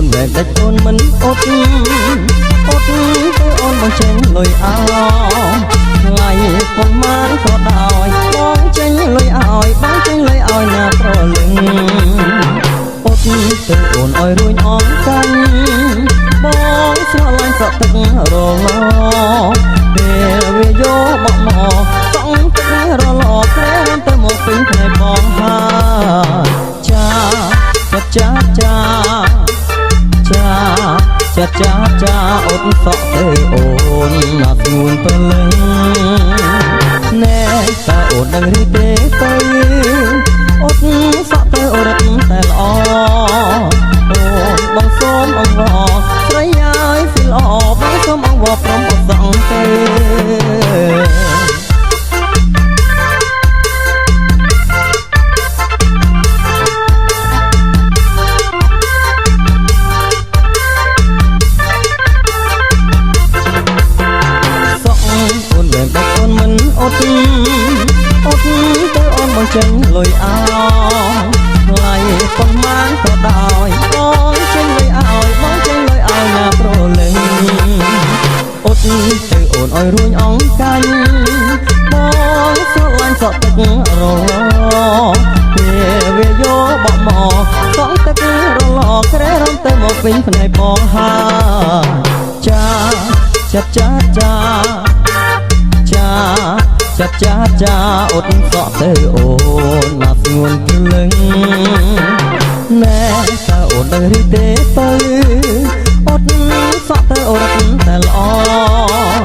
នបែបដាច់អូនមិនអត់អត់ទៅអូនបងចេញលុយអោថ្លៃប៉ុន្មានក៏ដោយបងចេញលុយឲ្យបងចេញលុយឲ្យណាប្រលឹងអត់ទៅអូនឲ្យរួញអងកាញ់បងស្រឡាញ់សក់ទឹករលពេលវាយកបក់មកសងទឹករលក្រែរំទៅមកពេញផ្នែកបងហើយចាចាចាចាចាចាចាអត់សក់ទេអូនណាស្ងួនព្រលឹងណែតើអូនដឹងឬទេទៅអត់សក់ទៅអូនរត់តែល្អអូនបងសូមអង្វរស្រីហើយស៊ីល្អបងសូមអង្វរព្រមអត់សក់ទេអត់ទៅអូនបងចេញលុយអោថ្លៃប៉ុន្មានក៏ដោយបងចេញលុយឲ្យបងចេញលុយឲ្យណាប្រលឹងអត់ទៅអូនឲ្យរួញអងកាញ់បងស្រឡាញ់សក់ទឹករលពេលវាយកបក់មកសក់ទឹករលក្រែរំទៅមកវិញផ្នែកបងហើយចាចាចាចាចាចាចាអត់សក់ទៅអូនណាស្ងួនព្រលឹងណែតើអូនដឹងឬទេទៅអត់សក់ទៅអូនតែល្អ